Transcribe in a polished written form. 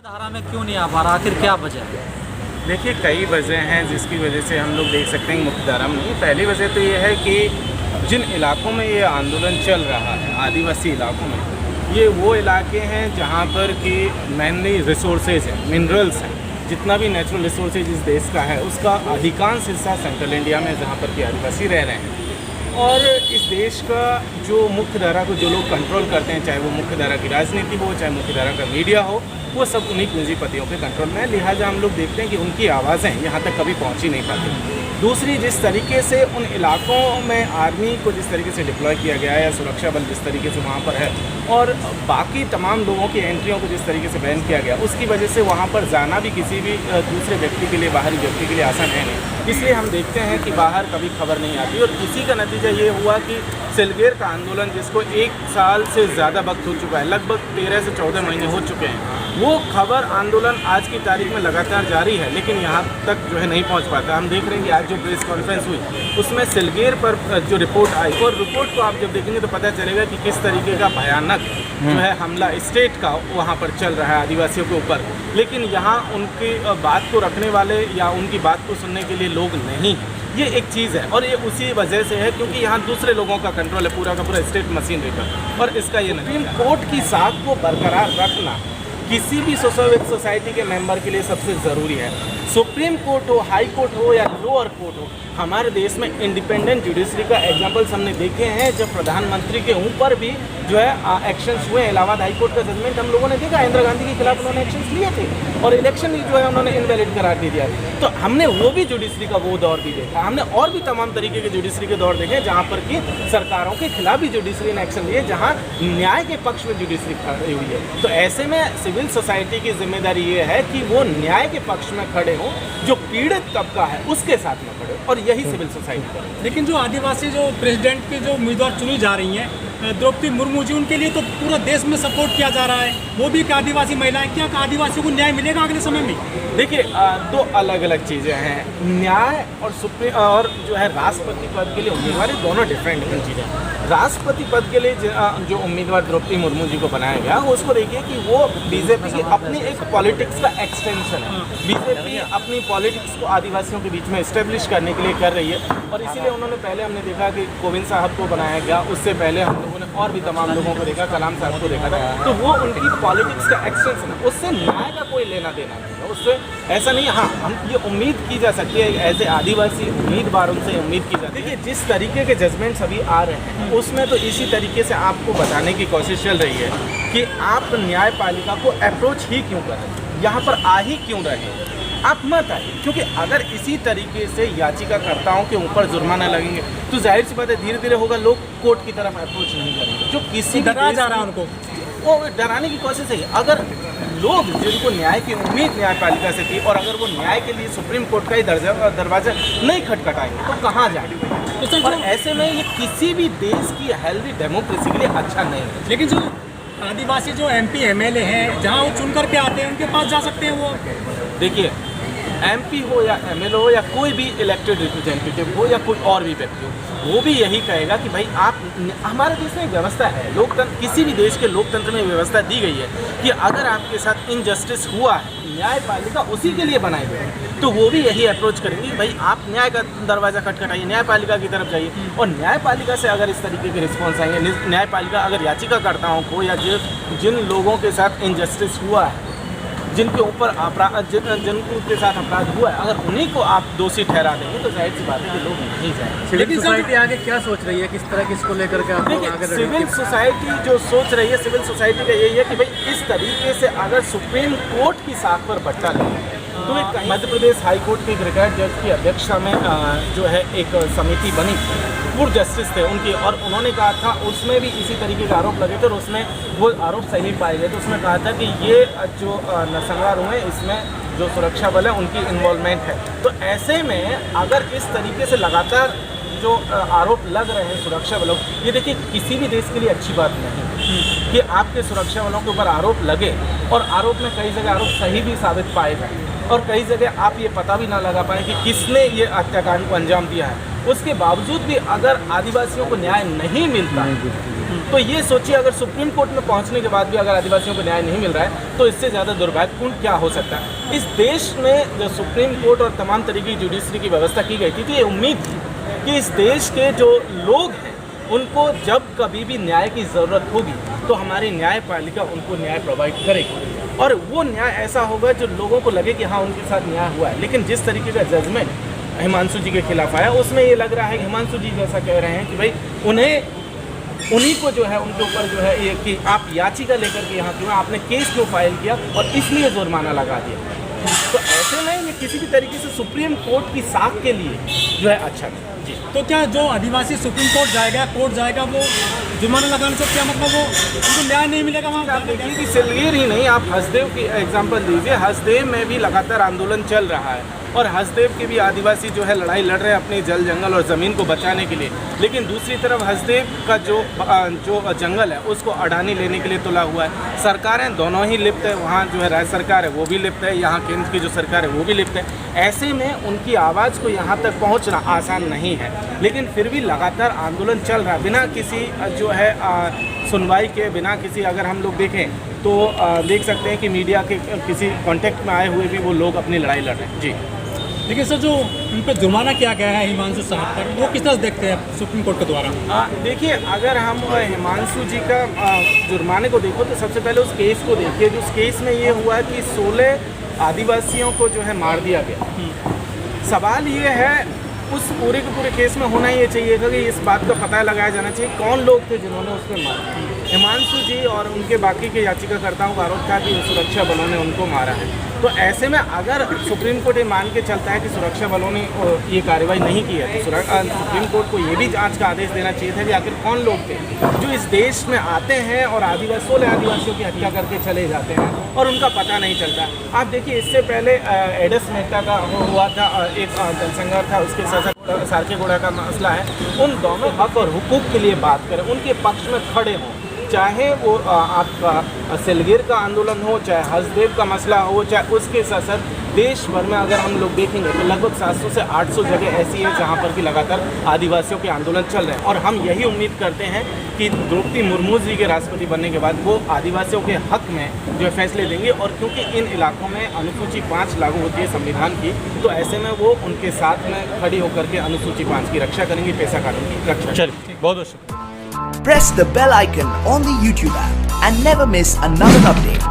धारा में क्यों नहीं आ पा रहा, आखिर क्या वजह है? देखिए, कई वजह हैं जिसकी वजह से हम लोग देख सकते हैं मुख्यधारा में नहीं। पहली वजह तो ये है कि जिन इलाकों में ये आंदोलन चल रहा है, आदिवासी इलाकों में, ये वो इलाके हैं जहाँ पर कि मेनली रिसोर्सेज हैं, मिनरल्स हैं। जितना भी नेचुरल रिसोर्सेज इस देश का है उसका अधिकांश हिस्सा सेंट्रल इंडिया में जहाँ पर कि आदिवासी रह रहे हैं। और इस देश का जो मुख्य धारा को जो लोग कंट्रोल करते हैं, चाहे वो मुख्य धारा की राजनीति हो, चाहे मुख्य धारा का मीडिया हो, वो सब उन्हीं पूंजीपतियों के कंट्रोल में है। लिहाजा हम लोग देखते हैं कि उनकी आवाज़ें यहाँ तक कभी पहुँच ही नहीं पाती। दूसरी, जिस तरीके से उन इलाकों में आर्मी को जिस तरीके से डिप्लॉय किया गया है या सुरक्षा बल जिस तरीके से वहाँ पर है, और बाकी तमाम लोगों की एंट्रियों को जिस तरीके से बैन किया गया, उसकी वजह से वहाँ पर जाना भी किसी भी दूसरे व्यक्ति के लिए, बाहरी व्यक्ति के लिए आसान है नहीं। इसलिए हम देखते हैं कि बाहर कभी खबर नहीं आती। और इसी का नतीजा ये हुआ कि सिलगेर का आंदोलन, जिसको 1 साल से ज़्यादा वक्त हो चुका है, लगभग 13 से 14 महीने हो चुके हैं, वो खबर आंदोलन आज की तारीख में लगातार जारी है, लेकिन यहाँ तक जो है नहीं पहुँच पाता। हम देख रहे हैं कि आज जो प्रेस कॉन्फ्रेंस हुई उसमें सिलगेर पर जो रिपोर्ट आई, और रिपोर्ट को आप जब देखेंगे तो पता चलेगा कि किस तरीके का भयानक जो है हमला स्टेट का वहाँ पर चल रहा है आदिवासियों के ऊपर। लेकिन यहाँ उनकी बात को रखने वाले या उनकी बात को सुनने के लिए लोग नहीं हैं। ये एक चीज़ है, और ये उसी वजह से है क्योंकि यहाँ दूसरे लोगों का कंट्रोल है, पूरा का पूरा स्टेट मशीनरी पर। और इसका ये सुप्रीम कोर्ट की साख को बरकरार रखना किसी भी सिविल सोसाइटी के मेंबर के लिए सबसे ज़रूरी है। सुप्रीम कोर्ट हो, हाई कोर्ट हो या लोअर कोर्ट हो, हमारे देश में इंडिपेंडेंट जुडिशरी का एग्जाम्पल्स हमने देखे हैं। जब प्रधानमंत्री के ऊपर भी जो है एक्शंस हुए, इलाहाबाद हाई कोर्ट का जजमेंट हम लोगों ने देखा, इंदिरा गांधी के खिलाफ उन्होंने एक्शंस लिए थे और इलेक्शन जो है उन्होंने इनवैलिड करार दे दिया। तो हमने वो भी जुडिशरी का वो दौर भी देखा। हमने और भी तमाम तरीके के जुडिशरी के दौर देखे जहाँ पर कि सरकारों के खिलाफ भी जुडिशरी ने एक्शन लिए, जहाँ न्याय के पक्ष में जुडिशरी खड़ी हुई है। तो ऐसे में सिविल सोसाइटी की जिम्मेदारी ये है कि वो न्याय के पक्ष में खड़े हों, जो पीड़ित तबका है उसके साथ में खड़े, और यही सिविल सोसाइटी करे। लेकिन जो आदिवासी जो प्रेसिडेंट के जो उम्मीदवार चुनी जा रही हैं, द्रौपदी मुर्मू जी, उनके लिए तो पूरा देश में सपोर्ट किया जा रहा है, वो भी एक आदिवासी महिला है। क्या आदिवासियों को न्याय मिलेगा अगले समय में? देखिए, दो अलग अलग चीज़ें हैं। न्याय और सुप्रीम और जो है राष्ट्रपति पद के लिए उम्मीदवार, दोनों डिफरेंट चीज़ें हैं। राष्ट्रपति पद के लिए जो उम्मीदवार द्रौपदी मुर्मू जी को बनाया गया, उसको देखिए कि वो बीजेपी की अपनी एक पॉलिटिक्स का एक्सटेंशन है। बीजेपी अपनी पॉलिटिक्स को आदिवासियों के बीच में इस्टेब्लिश करने के लिए कर रही है, और इसीलिए उन्होंने पहले हमने देखा कि कोविंद साहब को बनाया गया, उससे पहले हम लोगों ने और भी तमाम लोगों को देखा, कलाम साहब को देखा था। तो वो उनकी पॉलिटिक्स का एक्सटेंशन है, उससे न्याय का कोई लेना देना नहीं है, उससे ऐसा नहीं है। हाँ, हम ये उम्मीद की जा सकती है, एज ए आदिवासी उम्मीदवारों से उम्मीद की जाती है। देखिए, जिस तरीके के जजमेंट्स अभी आ रहे हैं उसमें तो इसी तरीके से आपको बताने की कोशिश चल रही है कि आप न्यायपालिका को अप्रोच ही क्यों कर रहे हैं, यहाँ पर आ ही क्यों रहे हैं, आप मत आइए। क्योंकि अगर इसी तरीके से याचिकाकर्ताओं के ऊपर जुर्माना लगेंगे तो जाहिर सी बात है धीरे धीरे होगा, लोग कोर्ट की तरफ अप्रोच नहीं करेंगे। जो किसी डरा जा रहा है उनको, वो डराने की कोशिश है। अगर लोग जिनको न्याय की उम्मीद न्यायपालिका से थी, और अगर वो न्याय के लिए सुप्रीम कोर्ट का ही दरवाजा नहीं खटखटाएंगे तो कहाँ जाएंगे? और ऐसे में ये किसी भी देश की हेल्दी डेमोक्रेसी के लिए अच्छा नहीं है। लेकिन जो आदिवासी जो MP MLA हैं, जहाँ वो चुन करके आते हैं, उनके पास जा सकते हैं वो। देखिए, MP हो या MLA हो या कोई भी इलेक्टेड रिप्रेजेंटेटिव हो या कोई और भी व्यक्ति हो, वो भी यही कहेगा कि भाई आप, हमारे देश में एक व्यवस्था है, लोकतंत्र, किसी भी देश के लोकतंत्र में व्यवस्था दी गई है कि अगर आपके साथ इनजस्टिस हुआ है, न्यायपालिका उसी के लिए बनाई गई है, तो वो भी यही अप्रोच करेंगे भाई आप न्याय का दरवाज़ा खटखटाइए, न्यायपालिका की तरफ जाइए। और न्यायपालिका से अगर इस तरीके के रिस्पॉन्स आएंगे, न्यायपालिका अगर याचिकाकर्ताओं को या जिन लोगों के साथ इनजस्टिस हुआ है, जिनके ऊपर जिनके साथ अपराध हुआ है, अगर उन्हीं को आप दोषी ठहरा देंगे तो जाहिर सी बात है कि लोग नहीं जाएंगे। सिविल सोसाइटी आगे क्या सोच रही है, किस तरह की इसको लेकर के आप लोग आगे? सिविल सोसाइटी जो सोच रही है, सिविल सोसाइटी का यही है कि भाई इस तरीके से अगर सुप्रीम कोर्ट की साख पर बट्टा लगे तो एक मध्य प्रदेश हाई कोर्ट के एक रिटायर्ड जज की अध्यक्षता में जो है एक समिति बनी, पूर्व जस्टिस थे उनकी, और उन्होंने कहा था, उसमें भी इसी तरीके के आरोप लगे थे और उसमें वो आरोप सही पाए गए। तो उसमें कहा था कि ये जो नरसंहार हुए इसमें जो सुरक्षा बल है उनकी इन्वॉल्वमेंट है। तो ऐसे में अगर इस तरीके से लगातार जो आरोप लग रहे हैं सुरक्षा बलों, ये देखिए किसी भी देश के लिए अच्छी बात नहीं कि आपके सुरक्षा बलों के ऊपर आरोप लगे और आरोप में कई जगह आरोप सही भी साबित पाए गए, और कई जगह आप ये पता भी ना लगा पाए कि किसने ये हत्याकांड को अंजाम दिया है। उसके बावजूद भी अगर आदिवासियों को न्याय नहीं मिलता तो ये सोचिए, अगर सुप्रीम कोर्ट में पहुंचने के बाद भी अगर आदिवासियों को न्याय नहीं मिल रहा है तो इससे ज़्यादा दुर्भाग्यपूर्ण क्या हो सकता है। इस देश में जो सुप्रीम कोर्ट और तमाम तरीके की जुडिशरी की व्यवस्था की गई थी तो ये उम्मीद थी कि इस देश के जो लोग हैं उनको जब कभी भी न्याय की ज़रूरत होगी तो हमारी न्यायपालिका उनको न्याय प्रोवाइड करेगी, और वो न्याय ऐसा होगा जो लोगों को लगे कि हाँ उनके साथ न्याय हुआ है। लेकिन जिस तरीके का जजमेंट हिमांशु जी के खिलाफ आया उसमें ये लग रहा है कि हिमांशु जी जैसा कह रहे हैं कि भाई उन्हीं को जो है उनके ऊपर जो है ये कि आप याचिका लेकर के यहाँ क्यों, आपने केस क्यों फाइल किया और इसलिए जुर्माना लगा दिया। तो ऐसे में ये किसी भी तरीके से सुप्रीम कोर्ट की साख के लिए जो है अच्छा नहीं। जी, तो क्या जो आदिवासी सुप्रीम कोर्ट जाएगा वो जुर्माना लगाने से क्या मतलब वो उनको न्याय नहीं मिलेगा वहाँ? आप देखिए कि सिलगीर ही नहीं, आप हसदेव की एग्जांपल लीजिए। हसदेव में भी लगातार आंदोलन चल रहा है और हसदेव के भी आदिवासी जो है लड़ाई लड़ रहे हैं अपनी जल जंगल और ज़मीन को बचाने के लिए। लेकिन दूसरी तरफ हसदेव का जो जंगल है उसको अडानी लेने के लिए तुला हुआ है। सरकारें दोनों ही लिप्त है, वहाँ जो है राज्य सरकार है वो भी लिप्त है, यहाँ केंद्र की जो सरकार है वो भी लिप्त है। ऐसे में उनकी आवाज़ को यहाँ तक पहुँचना आसान नहीं है, लेकिन फिर भी लगातार आंदोलन चल रहा है बिना किसी जो है सुनवाई के, बिना किसी, अगर हम लोग देखें तो देख सकते हैं कि मीडिया के किसी कांटेक्ट में आए हुए भी वो लोग अपनी लड़ाई लड़ रहे हैं। जी, देखिए सर, जो उन पर जुर्माना किया गया है हिमांशु साहब पर, वो किस तरह से देखते हैं सुप्रीम कोर्ट के द्वारा? देखिए, अगर हम हिमांशु जी का जुर्माने को देखो तो सबसे पहले उस केस को देखिए। जो उस केस में ये हुआ कि 16 आदिवासियों को जो है मार दिया गया। सवाल ये है, उस पूरे के पूरे केस में होना ये चाहिए था कि इस बात का पता लगाया जाना चाहिए कौन लोग थे जिन्होंने उसमें मारा। हिमांशु जी और उनके बाकी के याचिकाकर्ताओं का आरोप था कि सुरक्षा बलों ने उनको मारा है। तो ऐसे में अगर सुप्रीम कोर्ट ये मान के चलता है कि सुरक्षा बलों ने ये कार्रवाई नहीं की है तो सुप्रीम कोर्ट को ये भी जांच का आदेश देना चाहिए था कि आखिर कौन लोग थे जो इस देश में आते हैं और 16 आदिवासियों की हत्या करके चले जाते हैं और उनका पता नहीं चलता। आप देखिए, इससे पहले एडस मेहता का हुआ था, एक जनसंघर्ष था, उसके साथ सारकेगुड़ा का मसला है। उन दोनों हक और हुकूक के लिए बात करें, उनके पक्ष में खड़े हों, चाहे वो आपका सिलगीर का आंदोलन हो, चाहे हसदेव का मसला हो, चाहे उसके साथ साथ देश भर में अगर हम लोग देखेंगे तो लगभग 700 से 800 जगह ऐसी है जहां पर कि लगातार आदिवासियों के आंदोलन चल रहे हैं। और हम यही उम्मीद करते हैं कि द्रौपदी मुर्मू जी के राष्ट्रपति बनने के बाद वो आदिवासियों के हक में जो फैसले देंगे। और क्योंकि इन इलाकों में अनुसूची 5 लागू होती है संविधान की, तो ऐसे में वो उनके साथ में खड़ी होकर के अनुसूची 5 की रक्षा करेंगी, पेशा कानून की रक्षा। चलिए, बहुत बहुत शुक्रिया। Press the bell icon on the YouTube app and never miss another update.